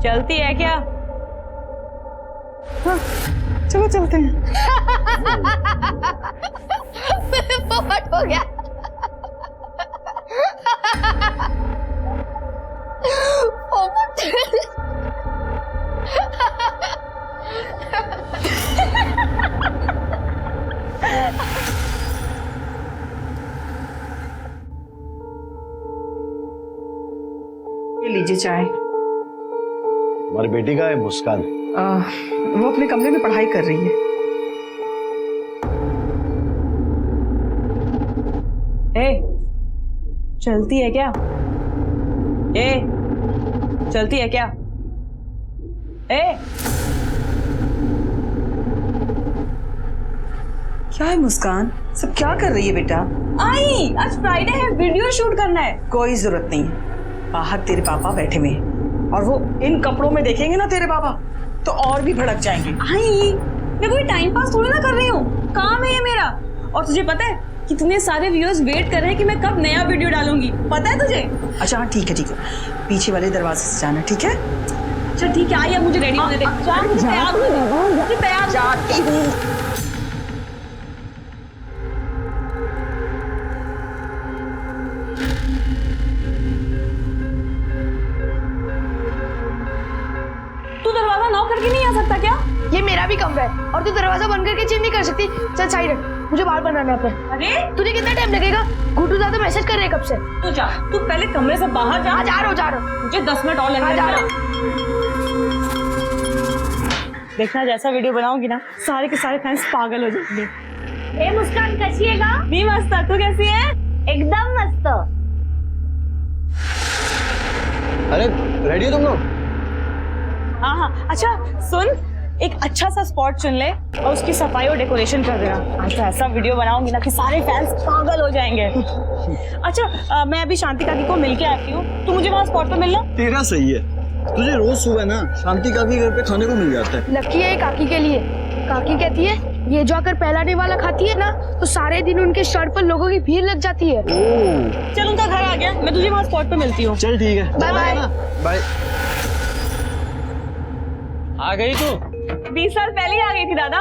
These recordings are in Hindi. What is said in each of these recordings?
चलती है क्या? हाँ, चलो चलते हैं। पोपट हो गया। पोपट। ये लीजिए चाय। हमारी बेटी का है मुस्कान। वो अपने कमरे में पढ़ाई कर रही है। चलती है क्या? चलती है क्या? क्या है मुस्कान, सब क्या कर रही है बेटा? आई, आज फ्राइडे है, वीडियो शूट करना है। कोई जरूरत नहीं है, बाहर तेरे पापा बैठे हुए हैं और वो इन कपड़ों में देखेंगे ना तेरे पापा तो और भी भड़क जाएंगे। आई, मैं कोई टाइम पास थोड़ी ना कर रही हूँ, काम है ये मेरा। और तुझे पता है कितने सारे व्यूअर्स वेट कर रहे हैं कि मैं कब नया वीडियो डालूंगी, पता है तुझे? अच्छा हाँ ठीक है, पीछे वाले दरवाजे से जाना, ठीक है? अच्छा ठीक है, आई अब मुझे रेडी होने दे। मुझे तैयार जाती हूँ। तू दरवाजा नॉक करके नहीं आ सकता क्या? ये मेरा भी कमरा है और तू दरवाजा बंद करके चेंज नहीं कर सकती। चल साइड हट, मुझे बाल बनाना है अपने। अरे तुझे कितना टाइम लगेगा? गुड्डू ज्यादा मैसेज कर रहे हैं कब से। तू जा, तू पहले कमरे से बाहर जा। जा रहा हूँ। मुझे 10 मिनट और लगेंगे। जा रहा हूँ। देखना जैसा वीडियो बनाऊंगी ना, सारे के सारे फैंस पागल हो जाएंगे। ए मुस्कान कैसी है? मी मस्त, तू कैसी है? एकदम मस्त। अरे रेडी हो तुम लोग? हाँ, अच्छा सुन, एक अच्छा सा स्पॉट चुन ले और उसकी सफाई और डेकोरेशन कर देना। आज तो ऐसा वीडियो बनाऊंगी ना कि सारे फैंस पागल हो जाएंगे। अच्छा मैं अभी शांति काकी को मिलके आती हूँ, तू मुझे वहाँ स्पॉट पे मिलना। तेरा सही है, तुझे रोज सुबह ना शांति काकी घर पे खाने को मिल जाता है। लकी है काकी के लिए। काकी कहती है ये जो आकर पहलाने वाला खाती है ना तो सारे दिन उनके शर्ट पर लोगों की भीड़ लग जाती है। चल उनका घर आ गया, मैं तुझे वहाँ स्पॉट पे मिलती हूँ। चल ठीक है, बाय बाय। बाय। आ गई तू? 20 साल पहले ही आ गई थी दादा।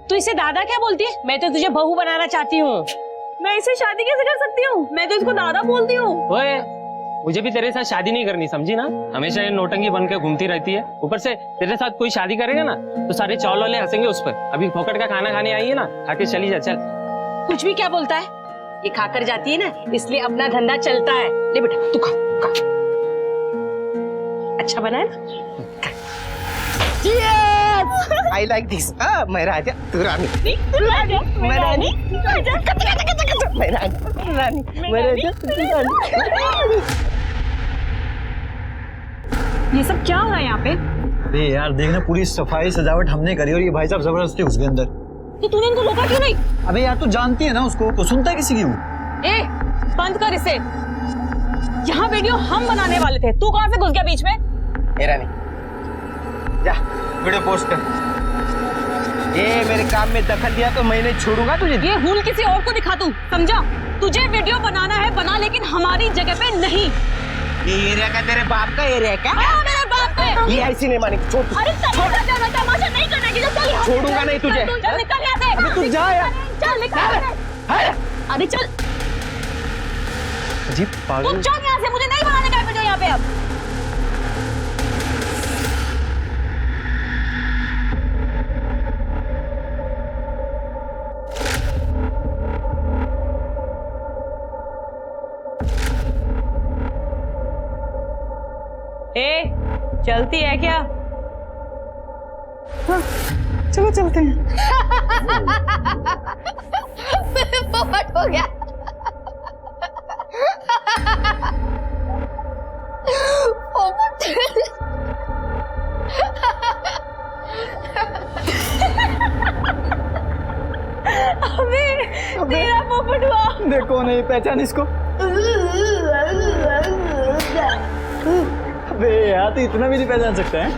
तू इसे दादा क्या बोलती है? मैं तो तुझे बहू बनाना चाहती हूँ। मैं इसे शादी कैसे कर सकती हूँ? मैं तो इसको दादा बोलती हूँ। ओए, मुझे भी तेरे साथ शादी नहीं करनी, समझी ना? हमेशा ये नौटंकी बन के घूमती रहती है। ऊपर से तेरे साथ कोई शादी करेगा ना तो सारे चौल वाले हंसेंगे उस पर। अभी फोकट का खाना खाने आई है ना, खाके चली जा। चल। कुछ भी क्या बोलता है? ये खाकर जाती है ना इसलिए अपना धंधा चलता है। ले बेटा तू खा। अच्छा बना है ना? I like this. मैं राजा, तू रानी। तू राजा, मैं रानी। मैं रानी, मैं राजा, तू रानी। ये सब क्या हो रहा है यहाँ पे? अरे यार देखना, पूरी सफाई सजावट हमने करी और ये भाई साहब जबरदस्ती घुस गए अंदर। तो तूने इनको रोका क्यों नहीं? अबे यार तू जानती है ना उसको, तो सुनता है किसी की? ए, बंद कर इसे। यहाँ वीडियो हम बनाने वाले थे, तू कहाँ से घुस गया बीच में? ए रानी, जा वीडियो पोस्ट कर। ये मेरे काम में दखल दिया तो मैं नहीं छोड़ूंगा तुझे। ये हुल किसी और को दिखा तू, समझा? तुझे वीडियो बनाना है बना, लेकिन हमारी जगह पे नहीं। ये एरिया का तेरे बाप का एरिया क्या? हाँ, मेरे बाप पे। ये ऐसी नहीं मानेगी, छोड़। अरे तमाशा नहीं करना कि चल यहाँ से। छोड़ूंगा नहीं तुझे। चल निकल यहाँ से। अबे तू जा यार। चल निकल। अरे चल। अजीब तू पागल। चल यहाँ से, मुझे नहीं बनाने का वीडियो यहाँ पे अब। चलती है क्या? हाँ, चलो चलते हैं। पोपट हो गया। पोपट। अबे तेरा पोपट हुआ। देखो नहीं पहचान इसको। अबे यार तो इतना भी नहीं पहचान सकते हैं।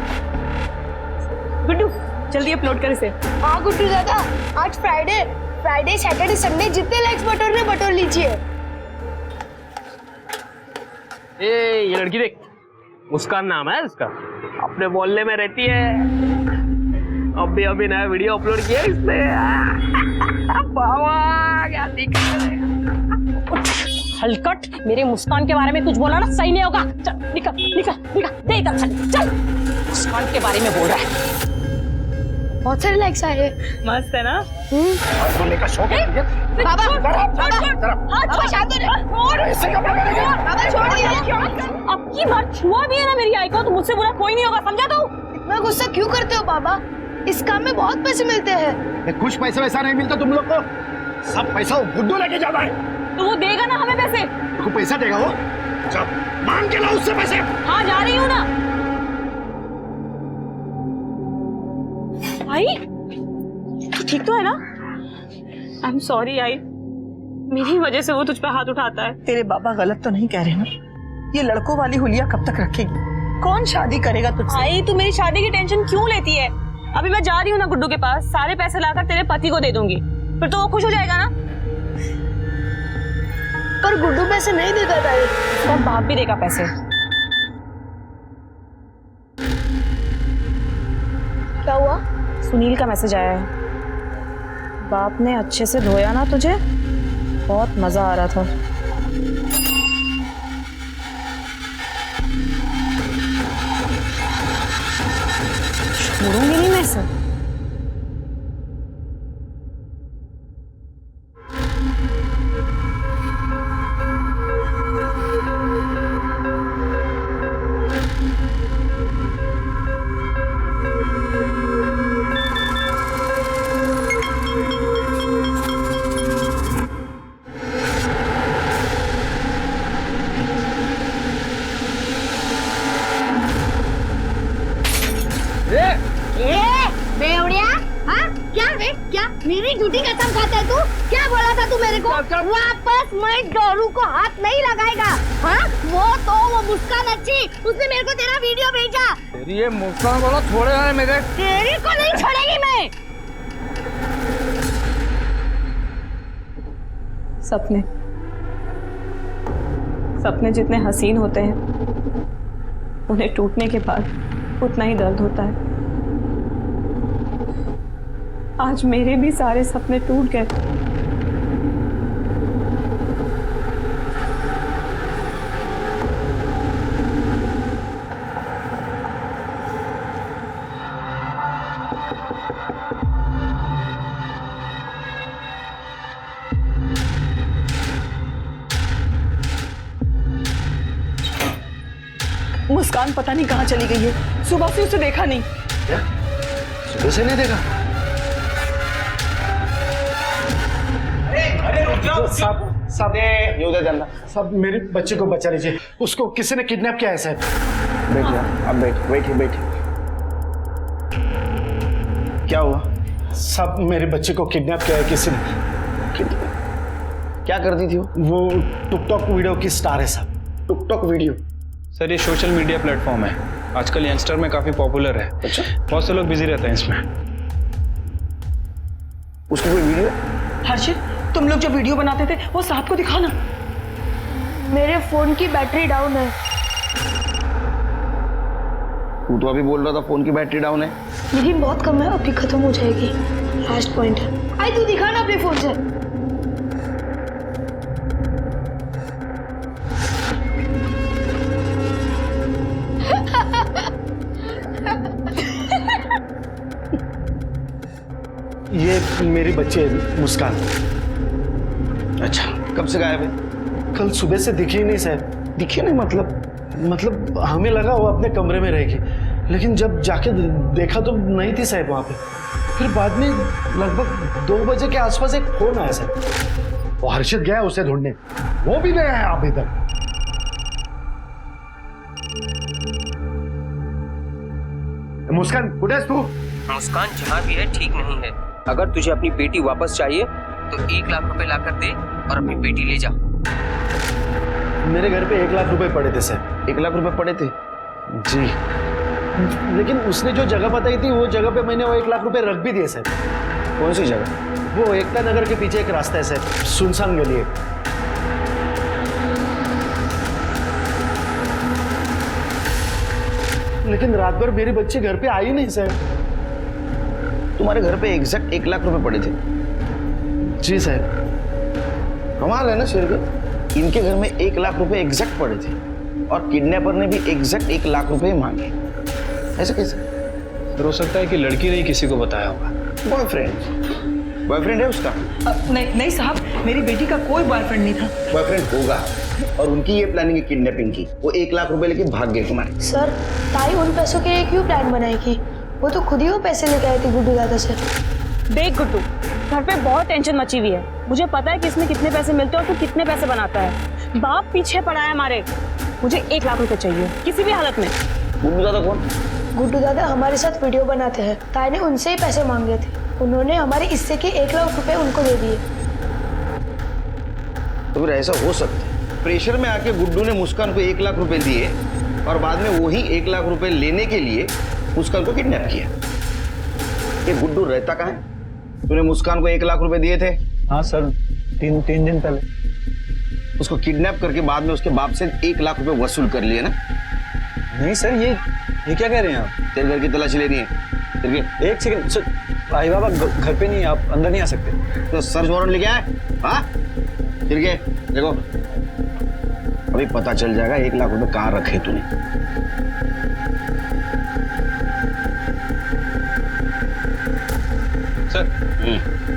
गुड्डू जल्दी अपलोड कर इसे। हाँ गुड्डू दादा, आज फ्राइडे सैटरडे संडे जितने लाइक्स बटोरने बटोर लीजिए। ये लड़की देख, मुस्कान नाम है इसका, अपने मोहल्ले में रहती है। अभी नया वीडियो अपलोड किया इसने। बाबा क्या हलकट, मेरे मुस्कान के बारे में कुछ बोला ना सही नहीं होगा। चल निकल निकल निकल, दे इधर चल चल। मुस्कान के बारे में बोल रहा है। बहुत सारे लाइक्स आए। मस्त है ना? बोलने का शौक है तुझे? बाबा अब की बार छुआ भी है ना मेरी आई को तो मुझसे बुरा कोई नहीं होगा, समझा तू? इतना गुस्सा क्यों करते हो बाबा? इस काम में बहुत पैसे मिलते हैं। कुछ पैसे वैसा नहीं मिलता तुम लोग को, सब पैसा गुड्डू लेके जाना है। तो वो देगा ना हमें पैसे? देखो पैसा देगा वो, जब मांग के लाओ उससे पैसे। हाँ जा रही हूँ ना। आई ठीक तो है ना? आई एम सॉरी आई, मेरी वजह से वो तुझ पे हाथ उठाता है। तेरे बाबा गलत तो नहीं कह रहे ना? ये लड़कों वाली हुलिया कब तक रखेगी? कौन शादी करेगा तुझसे? आई तू मेरी शादी की टेंशन क्यों लेती है? अभी मैं जा रही हूँ ना गुड्डू के पास, सारे पैसे लाकर तेरे पति को दे दूंगी, फिर तो वो खुश हो जाएगा ना। पर गुड्डू पैसे नहीं देता था। उसका बाप भी देगा पैसे। क्या हुआ? सुनील का मैसेज आया है, बाप ने अच्छे से धोया ना तुझे, बहुत मजा आ रहा था। छोड़ूंगी नहीं मैं इसे। क्या मेरी झूठी कसम खाता है तू? क्या बोला था तू मेरे को? वापस मैं डोरू को हाथ नहीं लगाएगा। हाँ वो मुस्कान अच्छी, उसने मेरे को तेरा वीडियो भेजा। तेरी ये मुस्कान वाला छोड़े हैं मेरे। तेरी को नहीं छोड़ेगी मैं। सपने जितने हसीन होते हैं उन्हें टूटने के बाद उतना ही दर्द होता है। आज मेरे भी सारे सपने टूट गए। मुस्कान पता नहीं कहाँ चली गई है, सुबह से उसे देखा नहीं। क्या? सुबह से नहीं देखा? सब मेरे बच्चे को बचा लीजिए, उसको किसी ने किडनैप किया है साहब। बैठिए, अब बैठिए। क्या हुआ? सब मेरे बच्चे को किडनैप किया है किसी ने। क्या करती थी वो टिकटॉक वीडियो की स्टार है साहब। TikTok video? सर ये सोशल मीडिया प्लेटफॉर्म है, आजकल यंगस्टर में काफी पॉपुलर है। अच्छा, बहुत से लोग बिजी रहते हैं इसमें। उसकी कोई वीडियो? हर्षित, तुम लोग जो वीडियो बनाते थे वो साहब को दिखाओ ना। मेरे फोन की बैटरी डाउन है। तू तो अभी बोल रहा था फोन की बैटरी डाउन है। लेकिन बहुत कम है, अभी खत्म हो जाएगी। लास्ट पॉइंट है। आई तू दिखा ना अपने फोन से। ये मेरी बच्चे मुस्कान। अच्छा, कब से गायब है? कल सुबह से दिखी ही नहीं साहब। दिखी नहीं मतलब हमें लगा वो अपने कमरे में रहेगी, लेकिन जब जाके देखा तो नहीं थी साहब वहां पे। फिर बाद में लगभग 2 बजे के आसपास एक फोन आया साहब। वो हर्षित गया उसे ढूंढने, वो भी नहीं आया अभी तक। मुस्कान कुछ तू? मुस्कान जहाँ भी है ठीक नहीं है। अगर तुझे अपनी बेटी वापस चाहिए तो 1 लाख रुपए लाकर दे और अपनी बेटी ले जा। मेरे घर पे 1 लाख रुपए पड़े थे सर। 1 लाख रुपए पड़े थे? जी, लेकिन उसने जो जगह बताई थी वो जगह पे मैंने वो 1 लाख रुपए रख भी दिए सर। कौन सी जगह? वो एकता नगर के पीछे एक रास्ता है सर, सुनसान गली है। लेकिन रात भर मेरी बच्ची घर पे आई नहीं सर। तुम्हारे घर पे एग्जैक्ट 1 लाख रुपए पड़े थे? जी सर। कमाल है ना शेरगिल, इनके घर में 1 लाख रुपए एग्जैक्ट पड़े थे और किडनैपर ने भी एग्जैक्ट 1 लाख रुपए मांगे। ऐसा कैसे? हो सकता है कि लड़की ने ही किसी को बताया होगा। बॉयफ्रेंड है उसका? नहीं साहब, मेरी बेटी का कोई बॉयफ्रेंड नहीं था। बॉयफ्रेंड होगा, और उनकी ये प्लानिंग है किडनैपिंग की। वो 1 लाख रुपए लेके भाग गए तुम्हारे। सर, ताई उन पैसों के लिए क्यों प्लान बनाएगी? वो तो खुद ही वो पैसे लेके आई थी गुड्डू दादा से। देख गुड्डू, घर पे बहुत टेंशन मची हुई है। मुझे पता है कि इसमें कितने पैसे मिलते हैं और तू कितने पैसे बनाता है। बाप पीछे पड़ा है हमारे। मुझे 1 लाख रुपए चाहिए किसी भी हालत में। गुड्डू दादा कौन? गुड्डू दादा हमारे साथ वीडियो बनाते हैं। ताई ने उनसे ही पैसे मांगे थे, उन्होंने हमारे हिस्से के 1 लाख रुपए उनको दे दिए। तो फिर ऐसा हो सकता है प्रेशर में आके गुड्डू ने मुस्कान को 1 लाख रुपए दिए और बाद में वही 1 लाख रुपए लेने के लिए मुस्कान को किडनैप किया। ये गुड्डू रहता कहाँ है? तूने मुस्कान को 1 लाख रुपए दिए थे? हाँ सर, तीन दिन पहले। उसको किडनैप करके बाद में उसके बाप से 1 लाख रुपए वसूल कर लिए ना? नहीं सर, ये क्या कह रहे हैं आप? तेरे घर की तलाशी लेनी है? तेरे एक सेकंड सर, भाई बाबा घर पे नहीं है, आप अंदर नहीं आ सकते। तो सर्च वारंट लेके आए? हाँ, फिर के देखो, अभी पता चल जाएगा 1 लाख रुपए कहाँ रखे तूने। सर,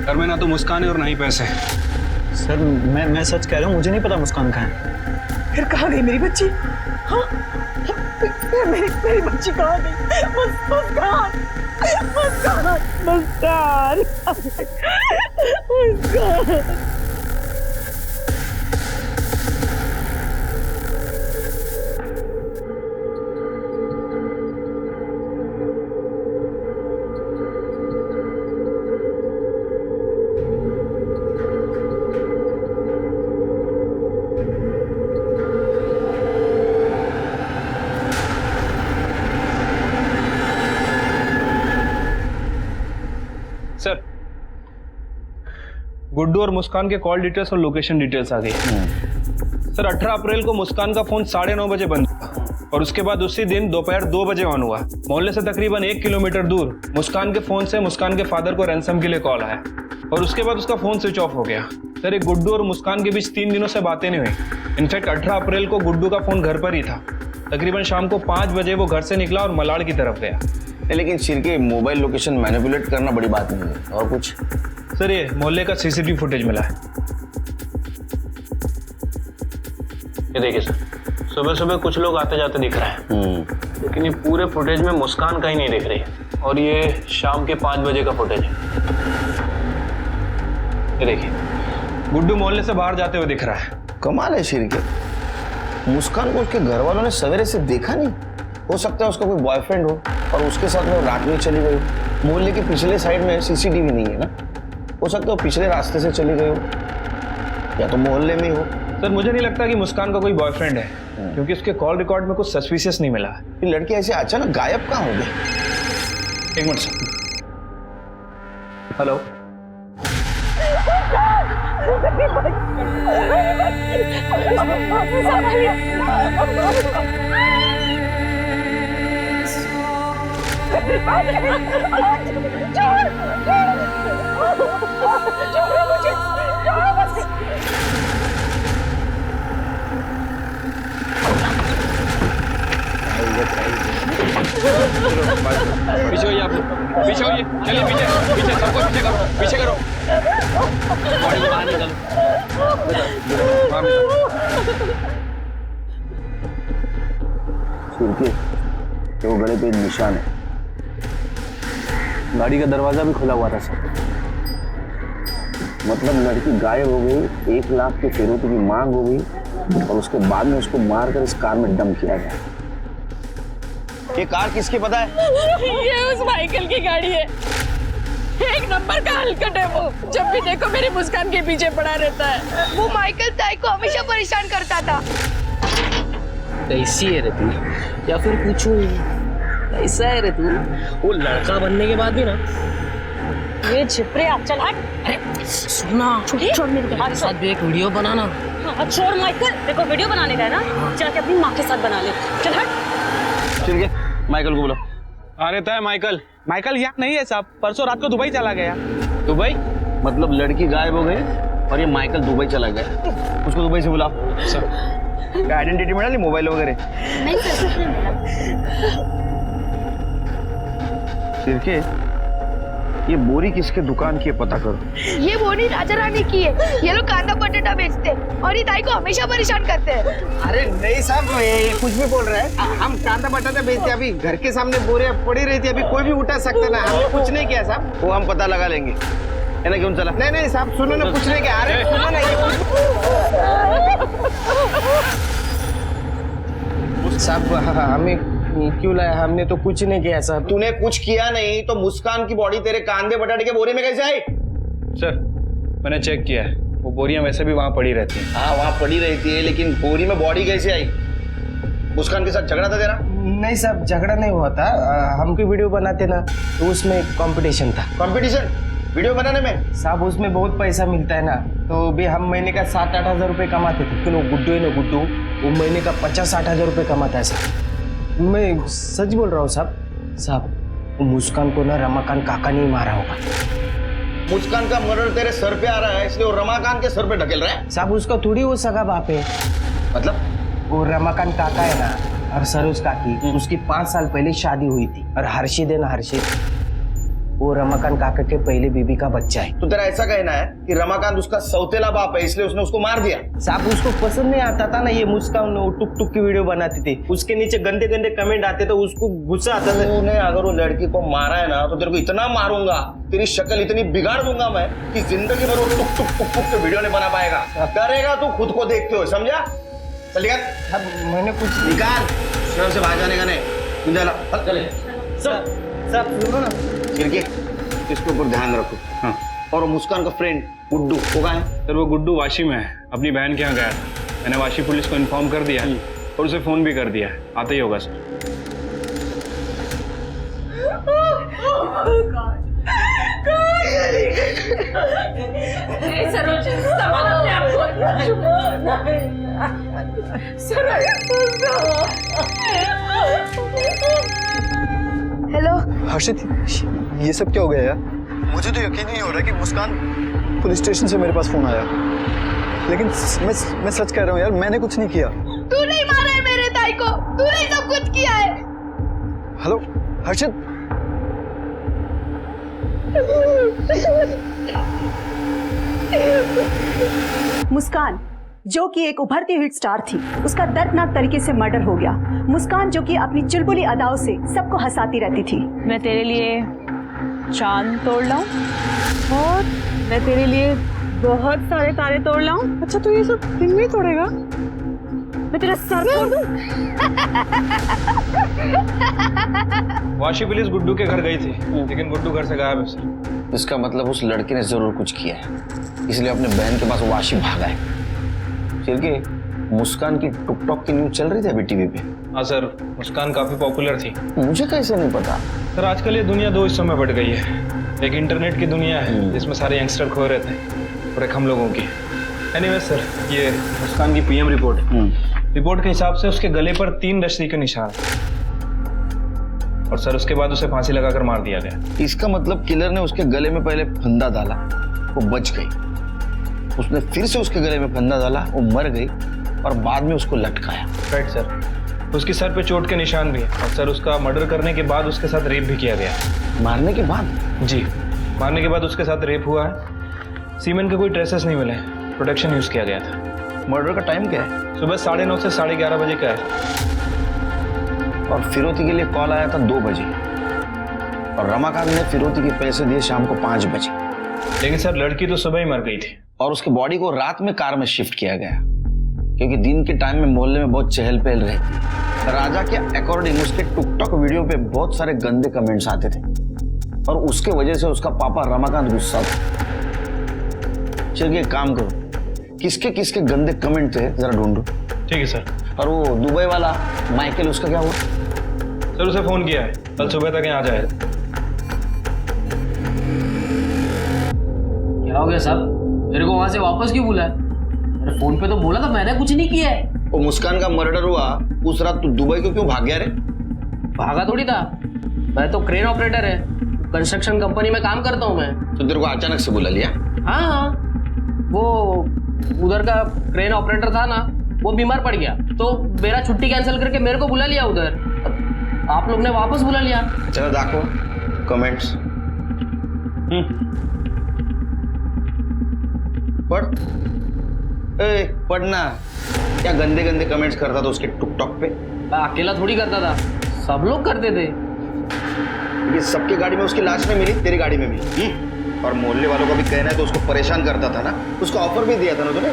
घर में ना तो मुस्कान है और ना ही पैसे। सर मैं सच कह रहा हूँ, मुझे नहीं पता मुस्कान कहाँ है। फिर कहाँ गई मेरी बच्ची? हाँ, मेरी बच्ची कहाँ गई? मुस्कान। सर, गुड्डू और मुस्कान के कॉल डिटेल्स और लोकेशन डिटेल्स आ गई। सर, 18 अप्रैल को मुस्कान का फोन 9:30 बजे बंद हुआ और उसके बाद उसी दिन दोपहर 2 बजे ऑन हुआ। मोहल्ले से तकरीबन 1 किलोमीटर दूर मुस्कान के फोन से मुस्कान के फादर को रैंसम के लिए कॉल आया और उसके बाद उसका फोन स्विच ऑफ हो गया। सर, एक गुड्डू और मुस्कान के बीच 3 दिनों से बातें नहीं हुई। इनफैक्ट 18 अप्रैल को गुड्डू का फोन घर पर ही था। तकरीबन शाम को 5 बजे वो घर से निकला और मलाड़ की तरफ गया। लेकिन शिरके, मोबाइल लोकेशन मैनिपुलेट करना बड़ी बात नहीं है। और कुछ? सर, ये मोहल्ले का सीसीटीवी फुटेज मिला है। ये देखिए सर, सुबह सुबह कुछ लोग आते जाते दिख रहे हैं, लेकिन ये पूरे फुटेज में मुस्कान कहीं नहीं दिख रही है। और ये शाम के 5 बजे का फुटेज है। ये देखिए, गुड्डू मोहल्ले से बाहर जाते हुए दिख रहा है। कमाल है शिरके, मुस्कान को उसके घर वालों ने सवेरे से देखा नहीं। हो सकता है उसका कोई बॉयफ्रेंड हो और उसके साथ में रात में चली गई हो। मोहल्ले के पिछले साइड में सीसीटीवी नहीं है ना, हो सकता है वो पिछले रास्ते से चली गई हो या तो मोहल्ले में हो। सर, मुझे नहीं लगता कि मुस्कान का कोई बॉयफ्रेंड है, क्योंकि उसके कॉल रिकॉर्ड में कुछ सस्पिशियस नहीं मिला है। ये लड़की ऐसे अचानक गायब कहाँ हो गई? 1 मिनट सर। हेलो, पीछे होइए आप लोग, पीछे होइए, चलिए पीछे, पीछे सबको पीछे करो, पीछे करो। बॉडी को बाहर निकालो, बाहर निकालो। शिरके, वो गले पे एक निशान है। गाड़ी का दरवाजा भी खुला हुआ था सर। मतलब लड़की गायब हो गई, 1 लाख के फिरौती की मांग हो गई और उसके बाद में उसको मारकर इस कार में डंप किया गया। ये कार किसकी पता है? ये उस माइकल की गाड़ी है। एक नंबर का हलकट है वो, जब भी देखो मेरी मुस्कान के पीछे पड़ा रहता है। वो माइकल ताई को हमेशा परेशान करता था। कैसी है रे तू, या फिर पूछूं कैसा है रे तू? वो लड़का बनने के बाद भी ना, ये छिपरे चल हट। अरे सुना, छोड़ मेरे मेरे साथ भी एक वीडियो बनाना। हाँ, छोड़ माइकल, देखो वीडियो बनाने का है ना, जाके अपनी माँ के साथ बना ले। चल हट। चल के माइकल को बुलाओ। आ रहता है माइकल। माइकल यहाँ नहीं है साहब, परसों रात को दुबई चला गया। दुबई? मतलब लड़की गायब हो गई और ये माइकल दुबई चला गया। उसको दुबई से बुलाओ। सर आइडेंटिटी मिला नहीं, मोबाइल वगैरह? नहीं सर, सिरके, ये बोरी किसके दुकान की है पता करो। ये बोरी राजा रानी की है। ये लोग कांदा बटाटा बेचते हैं और ये ताई को हमेशा परेशान करते हैं। अरे नहीं साहब, ये कुछ भी बोल रहे हैं। हम कांदा बटाटा बेचते, अभी घर के सामने बोरे पड़ी रहती है, अभी कोई भी उठा सकता ना। हमने कुछ नहीं किया साहब। वो हम पता लगा लेंगे। है ना, क्यों चला? नहीं नहीं साहब, सुनो ना, कुछ नहीं किया। अरे सुनो ना, साहब हमें क्यों लाया? हमने तो कुछ नहीं किया साहब। तूने कुछ किया नहीं तो मुस्कान की बॉडी तेरे कांदे बटाटे के बोरे में कैसे आई? सर मैंने चेक किया है, वो बोरियां वैसे भी वहाँ पड़ी रहती हैं। हाँ वहाँ पड़ी रहती है, लेकिन बोरी में बॉडी कैसे आई? मुस्कान के साथ झगड़ा था तेरा? नहीं साहब, झगड़ा नहीं हुआ था। हम कोई वीडियो बनाते ना, तो उसमें कंपटीशन था। कंपटीशन वीडियो बनाने में? साहब उसमें बहुत पैसा मिलता है ना, तो भी हम महीने का 7-8 हजार रुपये कमाते थे। लेकिन वो गुड्डू है ना, गुड्डू, वो महीने का 50-60 हजार रुपये कमाता है साहब। मैं सच बोल रहा हूँ साहब। साहब वो मुस्कान को ना रमाकांत काका ने मारा होगा। मुस्कान का मर्डर तेरे सर पे आ रहा है, इसलिए वो रमाकांत के सर पे ढकेल रहा है। साहब उसका थोड़ी वो सगा बाप है। मतलब वो रमाकांत काका है ना, और सरोज काकी, उसकी 5 साल पहले शादी हुई थी। और हर्षित है ना, हर्षित, वो रमाकांत काका के पहले बीबी का बच्चा है। तो तेरा ऐसा कहना है कि रमाकांत उसका सौतेला बाप है, इसलिए उसने उसको मार दिया? साहब उसको पसंद नहीं आता था ना ये मुस्कान, टुक टुक की वीडियो बनाती थी, उसके नीचे गंदे गंदे कमेंट आते तो उसको गुस्सा आता था। तूने अगर वो लड़की को मारा है ना, तो तेरे को इतना मारूंगा, तेरी शक्ल इतनी बिगाड़ दूंगा मैं कि जिंदगी भर वो टुक टुक टुक टुक के वीडियो नहीं बना पाएगा। करेगा तू खुद को देखते हो, समझा? चल निकाल। मैंने कुछ निकाल, शहर से बाहर जाने का नहीं। चले साहब सुनो ना, खिड़की इसके ऊपर ध्यान रखो। हाँ। और वो मुस्कान का फ्रेंड गुड्डू वो कहाँ है? सर वो गुड्डू वाशी में है, अपनी बहन के यहाँ गया था। मैंने वाशी पुलिस को इन्फॉर्म कर दिया है और उसे फोन भी कर दिया है, आते ही होगा सर। हेलो हर्षित, ये सब क्या हो गया यार? मुझे तो यकीन नहीं हो रहा कि मुस्कान पुलिस स्टेशन से मेरे पास फोन आया, लेकिन मैं सच कह रहा हूँ यार, मैंने कुछ नहीं किया। तू नहीं मारा है मेरे ताई को, तूने सब कुछ किया है। हेलो हर्षित, मुस्कान जो कि एक उभरती हुई स्टार थी, उसका दर्दनाक तरीके से मर्डर हो गया। मुस्कान जो कि अपनी चुलबुली अदाओं से सबको हंसाती रहती थी। मैं तेरे लिए चांद तोड़ लाऊं और मैं तेरे लिए बहुत सारे तारे तोड़ लाऊं। अच्छा तू ये सब दिन में ही तोड़ेगा? मैं तेरा सर तोड़ दूं। वाशी पुलिस गुड्डू के घर गई थी, लेकिन गुड्डू घर से गायब है सर। इसका मतलब उस लड़के ने जरूर कुछ किया है, इसलिए अपने बहन के पास वाशी भागा है। फिर मुस्कान की टुकटॉक की न्यूज चल रही थी अभी टीवी पे। हाँ सर, मुस्कान काफी पॉपुलर थी। मुझे कैसे नहीं पता? सर आजकल ये दुनिया दो हिस्सों में बट गई है, एक इंटरनेट की दुनिया है जिसमें सारे यंगस्टर खो रहते हैं, और एक हम लोगों की। एनीवे सर, ये मुस्कान की पीएम रिपोर्ट है। रिपोर्ट के हिसाब से उसके गले पर 3 रस्सी के निशान, और सर उसके बाद उसे फांसी लगाकर मार दिया गया। इसका मतलब किलर ने उसके गले में पहले फंदा डाला, वो बच गई, उसने फिर से उसके गले में फंदा डाला, वो मर गई, और बाद में उसको लटकाया। राइट सर, उसकी सर पे चोट के निशान भी है, और सर उसका मर्डर करने के बाद उसके साथ रेप भी किया गया। मारने के बाद? जी, मारने के बाद उसके साथ रेप हुआ है। सीमेन के कोई ट्रेसेस नहीं मिले, प्रोटेक्शन यूज किया गया था। मर्डर का टाइम क्या है? सुबह 9:30 से 11:30 बजे का है। और फिरौती के लिए कॉल आया था 2 बजे, और रमाकांत ने फिरौती के पैसे दिए शाम को 5 बजे। लेकिन सर लड़की तो सुबह ही मर गई थी, और उसके बॉडी को रात में कार में शिफ्ट किया गया, क्योंकि दिन के टाइम में मोहल्ले में बहुत चहल पहल रहती। राजा के अकॉर्डिंग उसके टिकटॉक वीडियो पे बहुत सारे गंदे कमेंट्स आते थे, और उसके वजह से उसका पापा रमाकांत गुस्सा था। चलिए एक काम करो, किसके किसके गंदे कमेंट थे जरा ढूंढो। ठीक है सर। और वो दुबई वाला माइकल, उसका क्या हुआ? सर उसे फोन किया है, कल सुबह तक यहाँ आ जाए। क्या हो गया साहब, मेरे को वहां से वापस क्यों बुलाया? अरे फोन पे तो बोला था मैंने कुछ नहीं किया है। वो मुस्कान का मर्डर हुआ उस रात, तू दुबई को क्यों भाग गया रे? भागा थोड़ी था, मैं तो क्रेन ऑपरेटर है, कंस्ट्रक्शन कंपनी में काम करता हूँ मैं। तो तेरे को अचानक से बुला लिया? हाँ, वो उधर का क्रेन ऑपरेटर था ना, वो बीमार पड़ गया तो मेरा छुट्टी कैंसिल करके मेरे को बुला लिया उधर। आप लोग ने वापस बुला लिया। चलो दाखो कमेंट्स। पढ़, ए पढ़ना। क्या गंदे गंदे कमेंट्स करता था उसके टिकटॉक पे? मैं अकेला थोड़ी करता था, सब लोग करते थे। ये सबके गाड़ी में उसकी लाश नहीं मिली, तेरी गाड़ी में मिली। और मोहल्ले वालों का भी कहना है तो उसको परेशान करता था ना, उसको ऑफर भी दिया था ना तूने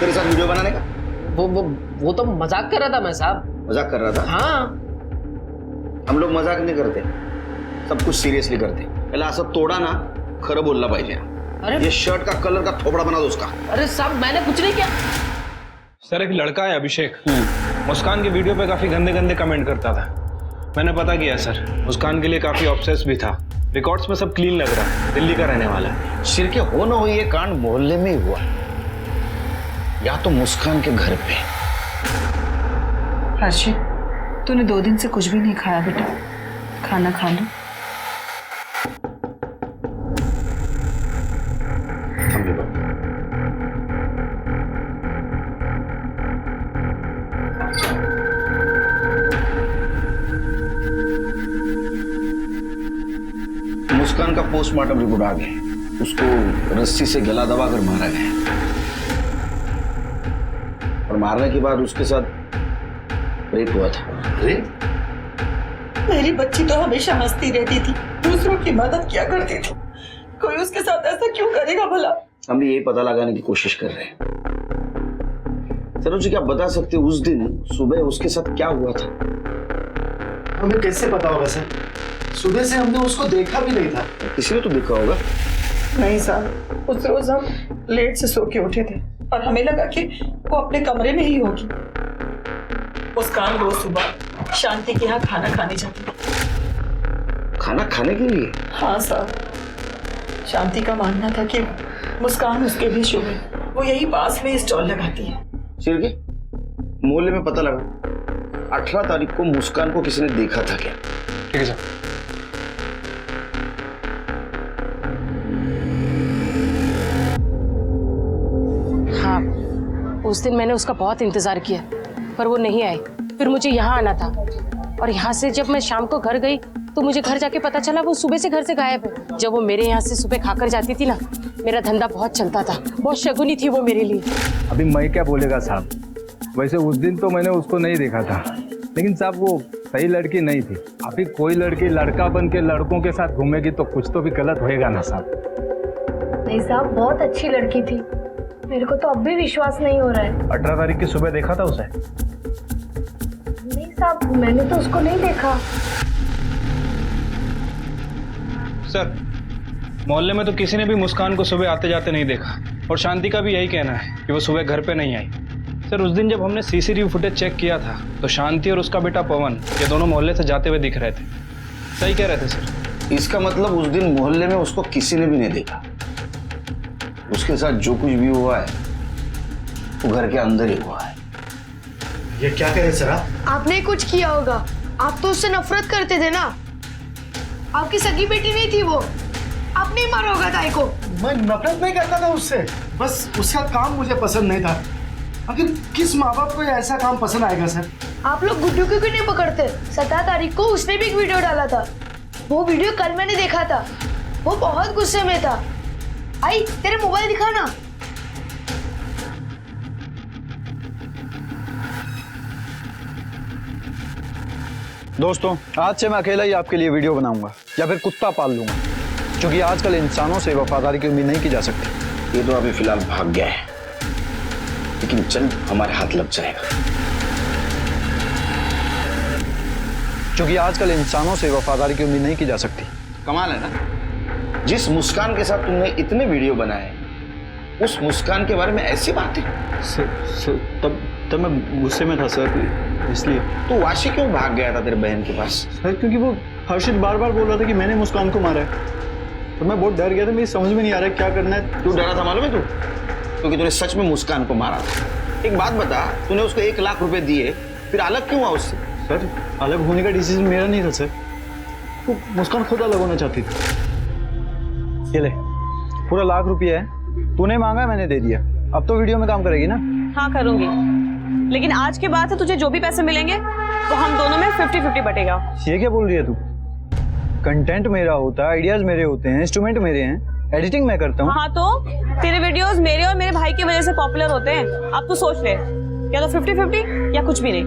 तेरे साथ वीडियो बनाने का। वो तो मजाक कर रहा था मैं साहब। मजाक कर रहा था? हाँ। हम लोग मजाक नहीं करते, सब कुछ सीरियसली करते। पहले असं तोडा ना, खरं बोलला पाहिजे। अरे ये शर्ट का कलर का थोपड़ा बना दो उसका। अरे साहब मैंने कुछ नहीं किया। सर एक लड़का है अभिषेक, मुस्कान की वीडियो पे काफी गंदे गंदे कमेंट करता था। मैंने पता किया सर, मुस्कान के लिए काफी ऑब्सेस भी था। रिकॉर्ड्स में सब क्लीन लग रहा है, दिल्ली का रहने वाला है। सिर के हो ना हो ये कांड मोहल्ले में ही हुआ, या तो मुस्कान के घर पे। हर्षित, तूने 2 दिन से कुछ भी नहीं खाया बेटा, खाना खा लो। मुस्कान का पोस्टमार्टम रिपोर्ट आ गया, उसको रस्सी से गला दबाकर मारा गया और मारने के बाद उसके साथ रेप हुआ था। रेप? मेरी बच्ची तो हमेशा हंसती रहती थी, दूसरों की मदद किया करती थी, कोई उसके साथ ऐसा क्यों करेगा भला? हम भी यही पता लगाने की कोशिश कर रहे हैं। सरोज जी क्या बता सकते उस दिन सुबह उसके साथ क्या हुआ था? हमें कैसे पता होगा सर, सुबह से हमने उसको देखा भी नहीं था। किसी ने तो देखा होगा। नहीं साहब, उस रोज हम लेट से सो के उठे थे और हमें लगा कि वो अपने कमरे में ही होगी। मुस्कान रोज सुबह शांति के यहाँ खाना खाने जाती थी। खाना खाने के लिए? हाँ साहब, शांति का मानना था कि मुस्कान उसके भी शुभ है, वो यही पास में स्टॉल लगाती है। चिरके मोहल्ले में पता लगा 18 तारीख को मुस्कान को किसी ने देखा था क्या? ठीक है सर। हाँ, उस दिन मैंने उसका बहुत इंतजार किया पर वो नहीं आई। फिर मुझे यहाँ आना था और यहाँ से जब मैं शाम को घर गई तो मुझे घर जाके पता चला वो सुबह से घर से गायब है। जब वो मेरे यहाँ से सुबह खाकर जाती थी ना, मेरा धंधा बहुत चलता था, बहुत शगुनी थी वो मेरे लिए। अभी मैं क्या बोलेगा साहब, वैसे उस दिन तो मैंने उसको नहीं देखा था, लेकिन साहब वो सही लड़की नहीं थी। अभी कोई लड़की लड़का बन के लड़कों के साथ घूमेगी तो कुछ तो भी गलत होएगा ना साहब। नहीं साहब, बहुत अच्छी लड़की थी, मेरे को तो अब भी विश्वास नहीं हो रहा है। 18 तारीख की सुबह देखा था उसे? नहीं साहब, मैंने तो उसको नहीं देखा। सर मोहल्ले में तो किसी ने भी मुस्कान को सुबह आते जाते नहीं देखा और शांति का भी यही कहना है कि वो सुबह घर पे नहीं आई। सर उस दिन जब हमने सीसीटीवी फुटेज चेक किया था तो शांति और उसका बेटा पवन ये दोनों मोहल्ले से जाते हुए दिख रहे थे। सही कह रहे थे सर। इसका मतलब उस दिन मोहल्ले में उसको किसी ने भी नहीं देखा। उसके साथ जो कुछ भी हुआ है वो घर के अंदर ही हुआ है। ये क्या कह रहे सर आप? आपने कुछ किया होगा, आप तो उससे नफरत करते थे ना। आपकी सगी बेटी नहीं थी वो, आपने ही मारा होगा ताई को। मैं नफरत नहीं करता था उससे, बस उसका काम मुझे पसंद नहीं था। आखिर किस माँ बाप को ऐसा काम पसंद आएगा सर? आप लोग गुड्डू क्यों नहीं पकड़ते? 17 तारीख को उसने भी एक वीडियो डाला था, वो वीडियो कल मैंने देखा था, वो बहुत गुस्से में था। आई तेरे मोबाइल दिखा ना। दोस्तों, आज से मैं अकेला ही आपके लिए वीडियो बनाऊंगा या फिर कुत्ता पाल लूंगा, क्योंकि आजकल इंसानों से वफादारी की उम्मीद नहीं की जा सकती। ये तो अभी फिलहाल भाग गया है, लेकिन जल्द हमारे हाथ लग जाएगा। क्योंकि आजकल इंसानों से वफादारी की उम्मीद नहीं की जा सकती, कमाल है ना, जिस मुस्कान के साथ तुमने इतने वीडियो बनाए उस मुस्कान के बारे में ऐसी बातें। सर तब मैं गुस्से में था सर, इसलिए। तो वाशी क्यों भाग गया था तेरे बहन के पास? सर क्योंकि वो हर्षित बार बार बोल रहा था कि मैंने मुस्कान को मारा है, तो मैं बहुत डर गया था। मेरी समझ में नहीं आ रहा है क्या करना है। तू डरा था मालूम है तू, क्योंकि तूने सच में मुस्कान को मारा था। एक बात बता, तूने उसको 1 लाख रुपए दिए, फिर अलग क्यों हुआ उससे? सर अलग होने का डिसीजन मेरा नहीं था सर, वो मुस्कान खुद अलग होना चाहती थी। ये ले पूरा 1 लाख रुपया है, तूने मांगा मैंने दे दिया। अब तो वीडियो में काम करेगी ना? हाँ करूंगी, लेकिन आज के बाद से तुझे जो भी पैसे मिलेंगे वो हम दोनों में 50-50 बटेगा। ये क्या बोल रही है तू? कंटेंट मेरा होता है, आइडियाज मेरे होते हैं, इंस्ट्रूमेंट मेरे हैं, एडिटिंग मैं करता हूँ। हाँ तो तेरे वीडियोस मेरे और मेरे भाई की वजह से पॉपुलर होते हैं। अब तू सोच ले, या तो 50-50 या कुछ भी नहीं।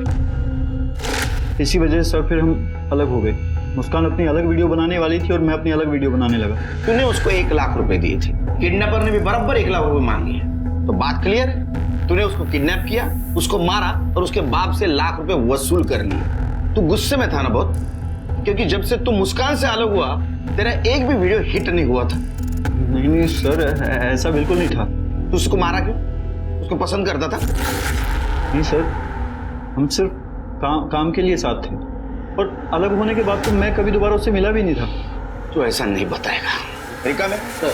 इसी वजह से सर फिर हम अलग हो गए। मुस्कान अपनी अलग वीडियो बनाने वाली थी और मैं अपनी अलग वीडियो बनाने लगा। तूने उसको 1 लाख रुपए दिए थे, किडनैपर ने भी बराबर 1 लाख रुपए मांगे, तो बात क्लियर है। तूने उसको किडनैप किया, उसको मारा और उसके बाप से 1 लाख रुपए वसूल कर लिए। तू गुस्से में था ना बहुत, क्योंकि जब से तू मुस्कान से अलग हुआ तेरा एक भी वीडियो हिट नहीं हुआ था। नहीं सर, ऐसा बिल्कुल नहीं था। तू उसको मारा क्यों? उसको पसंद करता था? नहीं सर, हम सिर्फ काम के लिए साथ थे, और अलग होने के बाद तो मैं कभी दोबारा उससे मिला भी नहीं था। तू ऐसा नहीं बताएगा अमेरिका में तो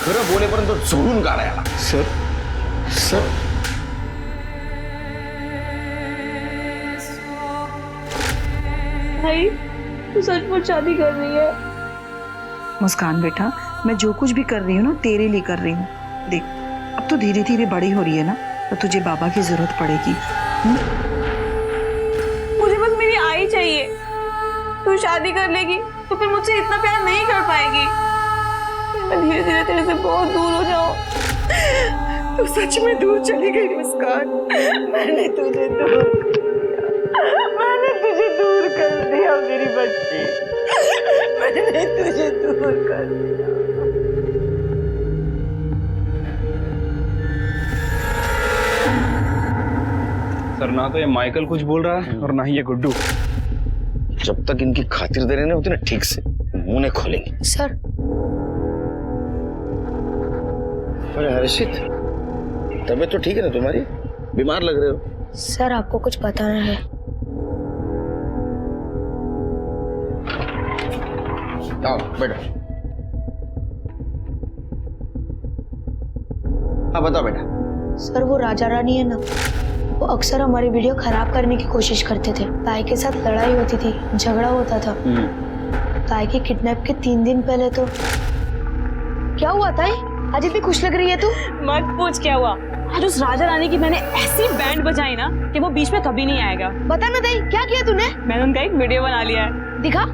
खरं बोलेपर्यंत तो झोडून काढायला। सर भाई तू सचमुच शादी कर रही है? मुस्कान बेटा, मैं जो कुछ भी कर रही हूँ ना तेरे लिए कर रही हूँ। देख अब तो धीरे धीरे बड़ी हो रही है ना, तो तुझे बाबा की जरूरत पड़ेगी। मुझे बस मेरी आई चाहिए। तू शादी कर लेगी तो फिर मुझसे इतना प्यार नहीं कर पाएगी। मैं धीरे धीरे तेरे से बहुत दूर हो जाऊं। तू सच में दूर चली गई मुस्कान। मैंने तुझे दूर कर दिया मेरी बच्ची। मैंने तुझे दूर कर दिया। सर ना तो ये माइकल कुछ बोल रहा है और ना ही ये गुड्डू। जब तक इनकी खातिरदारी नहीं होती ना ठीक से, मुंह नहीं खोलेंगे। सर अरे हर्षित, तबीयत तो ठीक है ना तुम्हारी? बीमार लग रहे हो। सर आपको कुछ बताना है। आओ बैठो। हाँ बताओ बेटा। सर वो राजा रानी है ना, वो अक्सर हमारी वीडियो खराब करने की कोशिश करते थे। ताई के साथ लड़ाई होती थी, झगड़ा होता था। ताई के किडनैप के 3 दिन पहले तो क्या हुआ ताई? आज इतनी खुश लग रही है तू। मत पूछ क्या हुआ। आज उस राजा रानी की मैंने ऐसी बैंड बजाई ना कि वो बीच में कभी नहीं आएगा। बता ना ताई क्या किया तूने? मैंने उनका एक वीडियो बना लिया है। दिखा।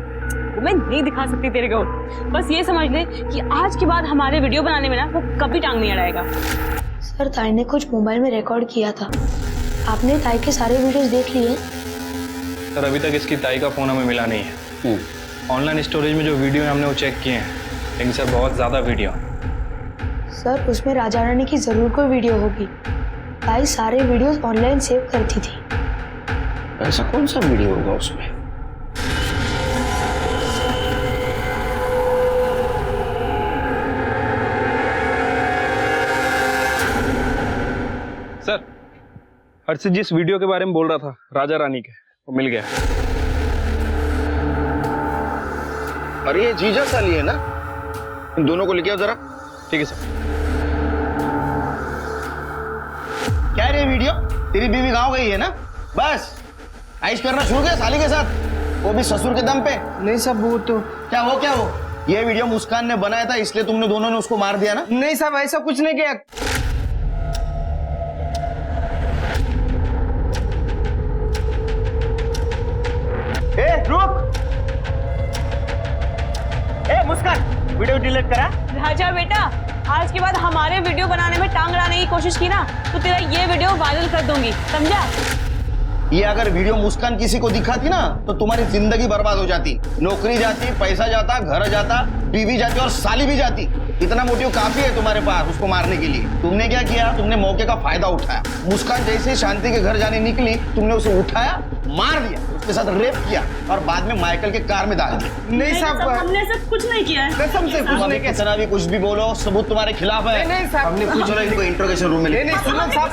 वो मैं नहीं दिखा सकती तेरे को, बस ये समझ ले कि आज के बाद हमारे वीडियो बनाने में ना वो कभी टांग नहीं अड़ाएगा। सर ताई ने कुछ मोबाइल में रिकॉर्ड किया था। आपने ताई के सारे वीडियोस देख लिए? सर अभी तक इसकी ताई का फोन हमें मिला नहीं है। ऑनलाइन स्टोरेज में जो वीडियो है हमने वो चेक किए हैं, लेकिन सर बहुत ज्यादा वीडियो। सर उसमें राजा रानी की जरूर कोई वीडियो होगी। ताई सारे वीडियोस ऑनलाइन सेव करती थी। ऐसा कौन सा वीडियो होगा उसमें? सर हर्षित जिस वीडियो के बारे में बोल रहा था राजा रानी के, वो मिल गया। अरे ये जीजा साली है ना, इन दोनों को लेके आओ जरा। ठीक है सर। क्या रे वीडियो? तेरी बीवी गाँव गई है ना, बस ऐश करना शुरू किया साली के साथ, वो भी ससुर के दम पे। नहीं साहब वो तो क्या वो ये वीडियो मुस्कान ने बनाया था, इसलिए तुमने दोनों ने उसको मार दिया ना? नहीं साहब ऐसा कुछ नहीं किया। रुक। मुस्कान वीडियो डिलीट करा। राजा बेटा, आज के बाद हमारे वीडियो बनाने में टांग अड़ाने की कोशिश की ना तो तेरा ये वीडियो वायरल कर दूंगी, समझा? ये अगर वीडियो मुस्कान किसी को दिखाती ना तो तुम्हारी जिंदगी बर्बाद हो जाती, नौकरी जाती, पैसा जाता, घर जाता, बीवी जाती और साली भी जाती। इतना मोटिव काफी है तुम्हारे पास उसको मारने के लिए। तुमने क्या किया? तुमने मौके का फायदा उठाया। मुस्कान जैसे शांति के घर जाने निकली, तुमने उसे उठाया, मार दिया, उसके साथ रेप किया और बाद में माइकल के कार में डाल दिया। नहीं साहब, हमने ऐसा कुछ नहीं किया है। कसम से कुछ नहीं किया। कितना भी कुछ भी बोलो, सबूत तुम्हारे खिलाफ है। नहीं साहब, हमने कुछ चलो इनको इंट्रोगेशन रूम में नहीं सुनो साहब,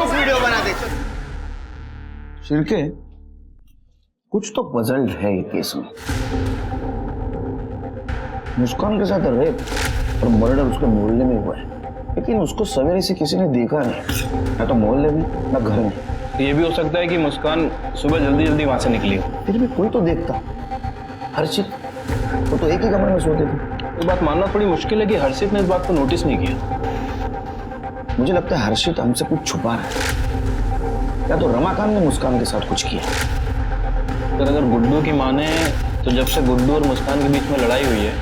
कुछ वीडियो बना दे। शिरके, कुछ तो पजल्ड है ये केस में। मुस्कान के साथ रेप और मर्डर उसके मोहल्ले में हुआ है, लेकिन उसको सवेरे से किसी ने देखा नहीं, ना तो मोहल्ले में ना घर में। ये भी हो सकता है कि मुस्कान सुबह जल्दी जल्दी वहां से निकली हो। फिर भी कोई तो देखता। हर्षित, वो तो एक ही कमरे में सोते थे। ये बात मानना थोड़ी मुश्किल है कि हर्षित ने इस बात को नोटिस नहीं किया। मुझे लगता है हर्षित हमसे कुछ छुपा रहा है, या तो रमाकांत ने मुस्कान के साथ कुछ किया। अगर गुड्डू की माने तो जब से गुड्डू और मुस्कान के बीच में लड़ाई हुई है,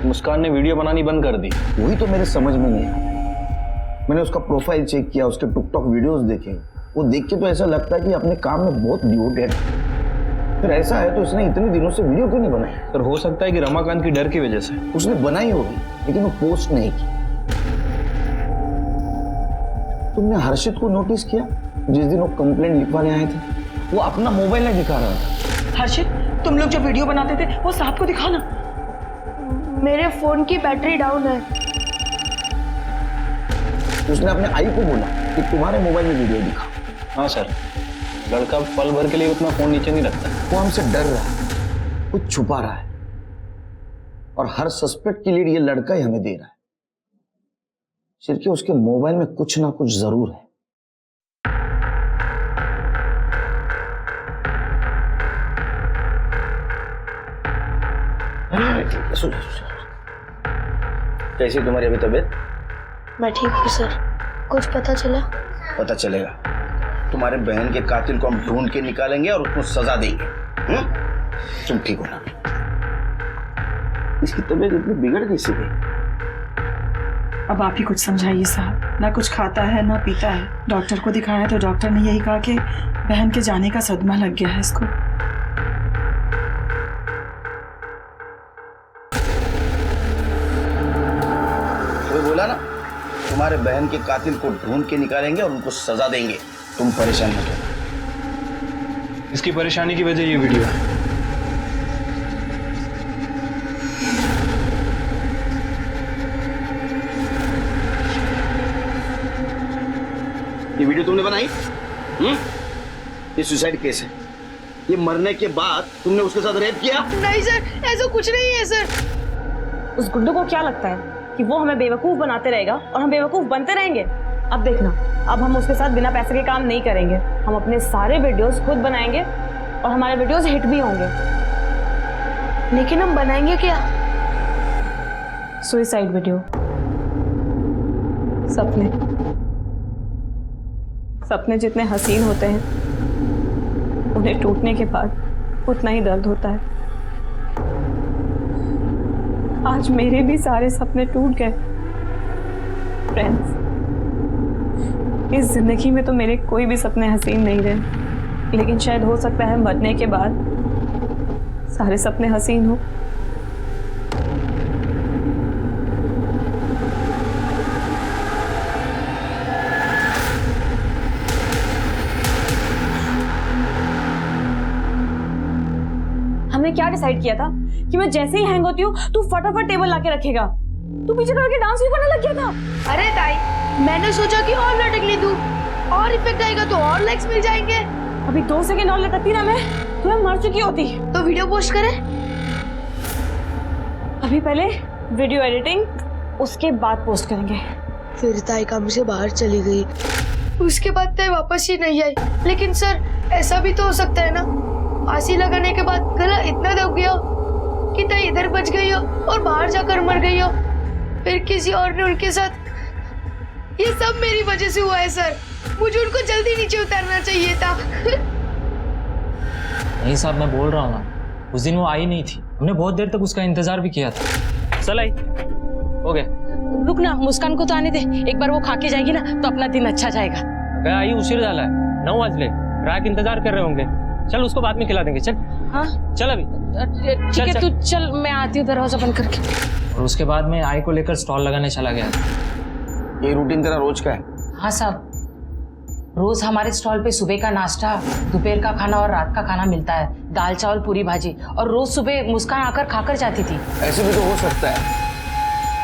मुस्कान ने वीडियो बनानी बंद कर दी। वही तो मेरे समझ में नहीं आया। मैंने उसका प्रोफाइल चेक किया, उसके टिकटॉक वीडियोस देखे, वो देख के तो ऐसा लगता है कि अपने काम में बहुत डिवोटेड है। फिर ऐसा है तो उसने इतने दिनों से वीडियो क्यों नहीं बनाई? सर, हो सकता है कि रमाकांत की डर की वजह से। उसने बनाई होगी, लेकिन वो पोस्ट नहीं की। तुमने हर्षित को नोटिस किया? जिस दिन वो कंप्लेंट लिखवाने आए थे, वो अपना मोबाइल नहीं दिखा रहा था। हर्षित, तुम लोग जो वीडियो बनाते थे वो साहब को दिखाना। मेरे फोन की बैटरी डाउन है। उसने अपने आई को बोला कि तुम्हारे मोबाइल में वीडियो दिखा। हाँ सर, लड़का पल भर के लिए उतना फोन नीचे नहीं रखता। वो हमसे डर रहा है, कुछ छुपा रहा है, और हर सस्पेक्ट की लीड ये लड़का ही हमें दे रहा है। सिर्फ उसके मोबाइल में कुछ ना कुछ जरूर है। कैसी तुम्हारी अभी तबीयत? मैं ठीक हूँ सर। कुछ पता चला? पता चलेगा। तुम्हारे बहन के कातिल को हम ढूंढ के निकालेंगे और उसको सजा देंगे। तुम ठीक हो ना? इसकी तबीयत इतनी बिगड़ कैसे गई? अब आप ही कुछ समझाइए साहब। ना कुछ खाता है ना पीता है। डॉक्टर को दिखाया तो डॉक्टर ने यही कहा कि बहन के जाने का सदमा लग गया है इसको। तो बोला ना, तुम्हारे बहन के कातिल को ढूंढ के निकालेंगे और उनको सजा देंगे। तुम परेशान मत हो। इसकी परेशानी की वजह ये वीडियो है। ये वीडियो तुमने बनाई? ये सुसाइड केस है। ये मरने के बाद तुमने उसके साथ रेप किया? नहीं सर, ऐसा कुछ नहीं है सर। उस गुड्डू को क्या लगता है कि वो हमें बेवकूफ बनाते रहेगा और हम बेवकूफ बनते रहेंगे? अब देखना, अब हम उसके साथ बिना पैसे के काम नहीं करेंगे। हम अपने सारे वीडियोस खुद बनाएंगे और हमारे वीडियोस हिट भी होंगे। लेकिन हम बनाएंगे क्या? Suicide video. सपने सपने जितने हसीन होते हैं, उन्हें टूटने के बाद उतना ही दर्द होता है। आज मेरे भी सारे सपने टूट गए। फ्रेंड्स, इस जिंदगी में तो मेरे कोई भी सपने हसीन नहीं रहे, लेकिन शायद हो सकता है मरने के बाद सारे सपने हसीन हो। हमने क्या डिसाइड किया था कि मैं जैसे ही हैंग होती हूँ तू फटाफट टेबल लाके रखेगा। तू पीछे खड़ा के डांस भी करने लग गया था। अरे ताई, मैंने सोचा कि और लटकने दूं, और इफेक्ट आएगा तो और लाइक्स मिल जाएंगे। अभी 2 सेकंड और लटकती ना मैं तो मैं मर चुकी होती। तो वीडियो पोस्ट करें? अभी पहले वीडियो एडिटिंग, उसके बाद पोस्ट करेंगे। फिर ताई काम से बाहर चली गई, उसके बाद ताई वापस ही नहीं आई। लेकिन सर, ऐसा भी तो हो सकता है ना, फांसी लगाने के बाद गला इतना दब गया कि ताई इधर बच गई हो और बाहर जाकर मर गई हो, फिर किसी और ने उनके साथ। ये सब मेरी वजह से हुआ है सर। मुझे उनको जल्दी नीचे उतारना चाहिए था। नहीं साहब, मैं बोल रहा हूँ ना, उस दिन वो आई नहीं थी। हमने बहुत देर तक उसका इंतजार भी किया था। चल आई, हो गया। रुक ना, मुस्कान को तो आने दे। एक बार वो खा के जाएगी ना तो अपना दिन अच्छा जाएगा। आई उशीर झाला है। 9 बजे ग्राहक इंतजार कर रहे होंगे। चल उसको बाद में खिला देंगे। चल हाँ चल अभी। ठीक है, तू चल, मैं आती हूँ दरवाजा बंद करके। और उसके बाद में आई को लेकर स्टॉल लगाने चला गया। ये रूटीन तेरा रोज का है? हाँ साहब, रोज हमारे स्टॉल पे सुबह का नाश्ता, दोपहर का खाना और रात का खाना मिलता है। दाल चावल पूरी भाजी, और रोज सुबह मुस्कान आकर खाकर जाती थी। ऐसे भी तो हो सकता है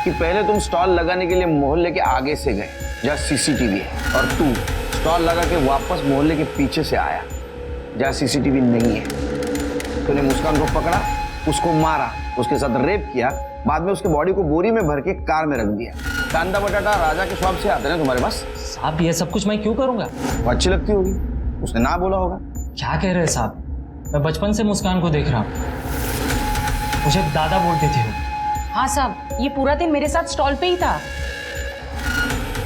कि पहले तुम स्टॉल लगाने के लिए मोहल्ले के आगे से गए जहाँ सीसीटीवी है, और तू स्टॉल लगा के वापस मोहल्ले के पीछे से आया जहाँ सीसीटीवी नहीं है। तूने मुस्कान को पकड़ा, उसको मारा, उसके साथ रेप किया, बाद में उसके बॉडी को बोरी में भर के कार में रख दिया। कांदा बटाटा राजा के शॉप से आते ना तुम्हारे पास। साहब ये सब कुछ मैं क्यों करूंगा? वो अच्छी लगती होगी, उसने ना बोला होगा। क्या कह रहे हैं साहब? मैं बचपन से मुस्कान को देख रहा हूँ, मुझे दादा बोलती थी वो। हाँ साहब, ये पूरा दिन मेरे साथ स्टॉल पे ही था।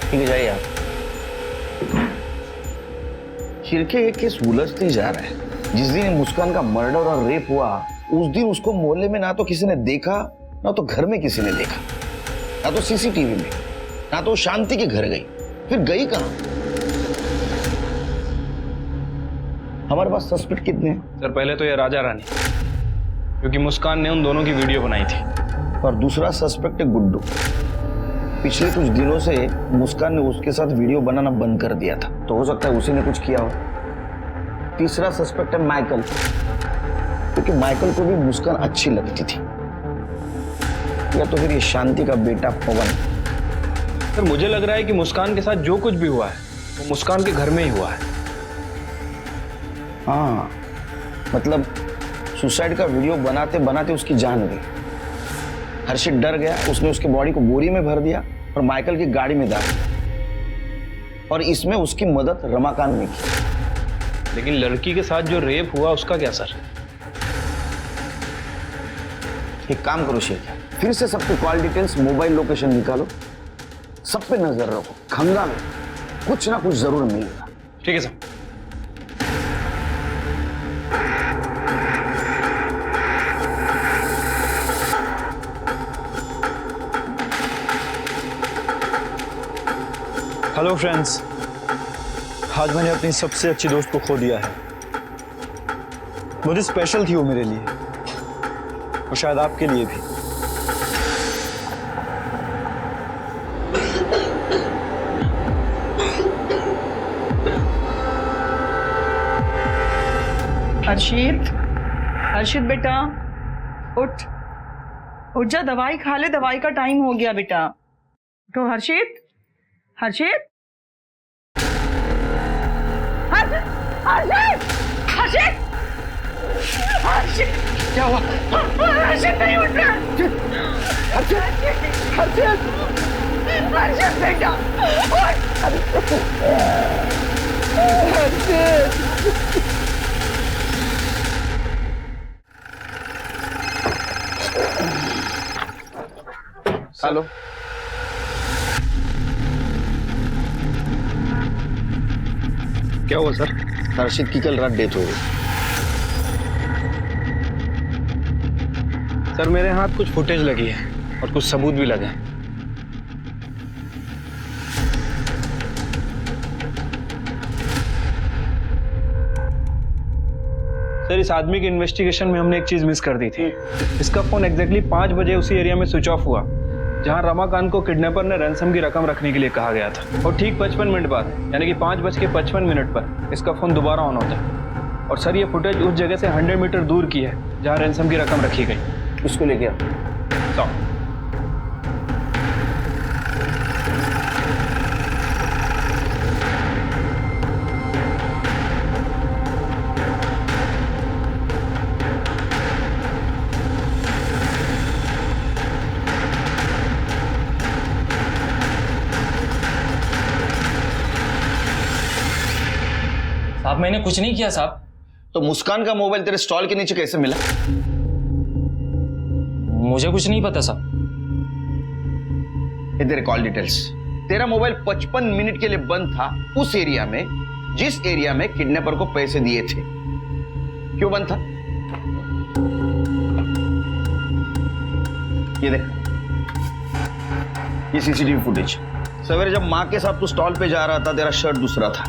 ठीक है, जाइए आप। शिरके एक केस उलझते ही जा रहा है। जिस दिन मुस्कान का मर्डर और रेप हुआ, उस दिन उसको मोहल्ले में ना तो किसी ने देखा, ना तो घर में किसी ने देखा, ना तो सीसीटीवी में, ना तो शांति के घर गई। फिर गई कहां? हमारे पास सस्पेक्ट कितने हैं? सर पहले तो ये राजा रानी, क्योंकि मुस्कान ने उन दोनों की वीडियो बनाई थी। और दूसरा सस्पेक्ट है गुड्डू। पिछले कुछ दिनों से मुस्कान ने उसके साथ वीडियो बनाना बंद कर दिया था, तो हो सकता है उसी ने कुछ किया हो। तीसरा सस्पेक्ट है माइकल, क्योंकि माइकल को भी मुस्कान अच्छी लगती थी। या तो फिर ये शांति का बेटा पवन। सर मुझे लग रहा है कि मुस्कान के साथ जो कुछ भी हुआ है वो मुस्कान के घर में ही हुआ है। हाँ, मतलब सुसाइड का वीडियो बनाते बनाते उसकी जान गई। हर्षित डर गया, उसने उसके बॉडी को बोरी में भर दिया और माइकल की गाड़ी में डाल दिया, और इसमें उसकी मदद रमाकांत ने की। लेकिन लड़की के साथ जो रेप हुआ उसका क्या सर? एक काम करो शेख, फिर से सबके कॉल डिटेल्स, मोबाइल लोकेशन निकालो, सब पे नजर रखो, खंगालो, कुछ ना कुछ जरूर मिलेगा। ठीक है सर। हेलो फ्रेंड्स, आज मैंने अपनी सबसे अच्छी दोस्त को खो दिया है। बहुत स्पेशल थी वो मेरे लिए, और शायद आपके लिए भी। हर्षित, हर्षित बेटा उठ, उठ जा, दवाई खा ले, दवाई का टाइम हो गया बेटा। तो हर्षित, हर्षित, हर्षित, हर्षित, हर्षित, हर्षित, क्या हुआ? हर्षित नहीं उठ रहा। हर्षित, हर्षित, हर्षित बेटा उठ। हर्षित, हेलो, क्या हुआ सर? हर्षित की कल रात डेथ हो गई। सर मेरे हाथ कुछ फुटेज लगी है और कुछ सबूत भी लगे हैं। सर इस आदमी के इन्वेस्टिगेशन में हमने एक चीज मिस कर दी थी। इसका फोन एग्जैक्टली 5 बजे उसी एरिया में स्विच ऑफ हुआ जहां रमाकांत को किडनैपर ने रैंसम की रकम रखने के लिए कहा गया था, और ठीक 55 मिनट बाद यानी कि 5:55 पर इसका फोन दोबारा ऑन होता है। और सर ये फुटेज उस जगह से 100 मीटर दूर की है जहां रैंसम की रकम रखी गई। इसको लेके आओ। साहब मैंने कुछ नहीं किया साहब। तो मुस्कान का मोबाइल तेरे स्टॉल के नीचे कैसे मिला? मुझे कुछ नहीं पता साहब। ये तेरे कॉल डिटेल्स। तेरा मोबाइल 55 मिनट के लिए बंद था उस एरिया में जिस एरिया में किडनैपर को पैसे दिए थे। क्यों बंद था? ये देख, ये सीसीटीवी फुटेज। सवेरे जब मां के साथ तू स्टॉल पे जा रहा था, तेरा शर्ट दूसरा था।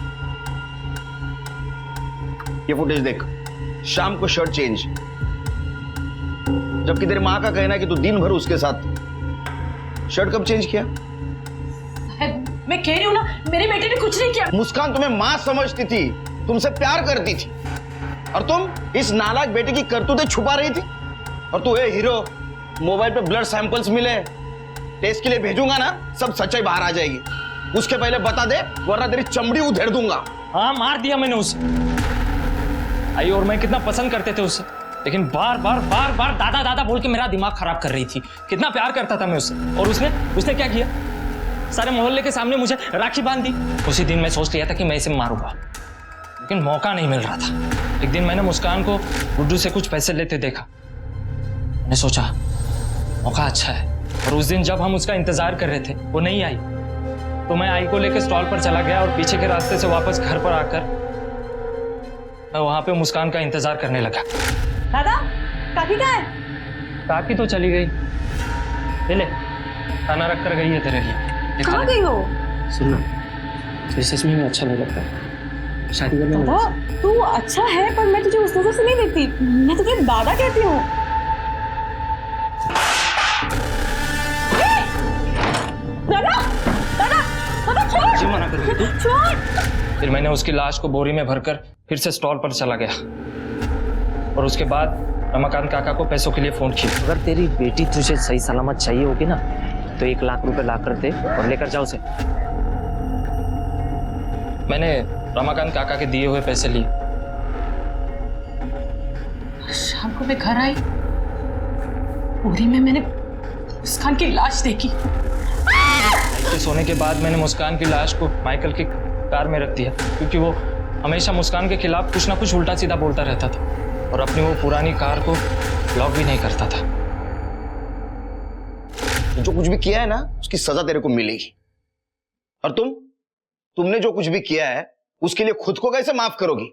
ये फुटेज देख, शाम को शर्ट चेंज, जबकि तेरी माँ का कहना है कि तू दिन भर उसके साथ। शर्ट कब चेंज किया? मैं कह रही हूँ ना, मेरे बेटे ने कुछ नहीं किया। मुस्कान तुम्हें माँ समझती थी, तुमसे प्यार करती थी, और तुम इस नालायक बेटे की करतूतें छुपा रही थी। और तू हीरो, मोबाइल पे ब्लड सैंपल्स मिले, टेस्ट के लिए भेजूंगा ना, सब सच्चाई बाहर आ जाएगी। उसके पहले बता दे, वरना तेरी चमड़ी उधेड़ दूंगा। हाँ, मार दिया मैंने उसे। आई और मैं कितना पसंद करते थे उसे, लेकिन बार बार दादा दादा बोल के मेरा दिमाग खराब कर रही थी। कितना प्यार करता था मैं उससे, और उसने क्या किया? सारे मोहल्ले के सामने मुझे राखी बांध दी। उसी दिन मैं सोच लिया था कि मैं इसे मारूंगा, लेकिन मौका नहीं मिल रहा था। एक दिन मैंने मुस्कान को गुड्डू से कुछ पैसे लेते देखा। मैंने सोचा मौका अच्छा है, और उस दिन जब हम उसका इंतजार कर रहे थे, वो नहीं आई, तो मैं आई को लेकर स्टॉल पर चला गया, और पीछे के रास्ते से वापस घर पर आकर मैं वहां पे मुस्कान का इंतजार करने लगा। दादा, काकी कहाँ है? काकी तो चली गई। ले, खाना रख कर गई है तेरे लिए। कहाँ गई हो? सुनना, तुझे सच में अच्छा नहीं लगता शादी करने में? दादा, तू अच्छा है, पर मैं तुझे उस नजर से नहीं देखती। मैं तुझे दादा कहती हूँ। दादा छोड़। जी मना कर रही तू? छोड़। फिर मैंने उसकी लाश को बोरी में भरकर फिर से स्टॉल पर चला गया, और उसके बाद रमाकांत काका को पैसों के लिए फोन किया। अगर तेरी बेटी तुझे सही सलामत चाहिए होगी ना, तो 1 लाख रुपए ला कर दे और लेकर जाओ उसे। मैंने रमाकांत काका के दिए हुए पैसे लिए। शाम को मैं घर आई, बोरी में मैंने मुस्कान की लाश देखी। के सोने के बाद मैंने मुस्कान की लाश को माइकल की कार में रख दिया, क्योंकि वो हमेशा मुस्कान के खिलाफ कुछ ना कुछ उल्टा सीधा बोलता रहता था, और अपनी वो पुरानी कार को लॉक भी नहीं करता था। जो कुछ भी किया है ना, उसकी सजा तेरे को मिलेगी। और तुमने जो कुछ भी किया है, उसके लिए खुद को कैसे माफ करोगी?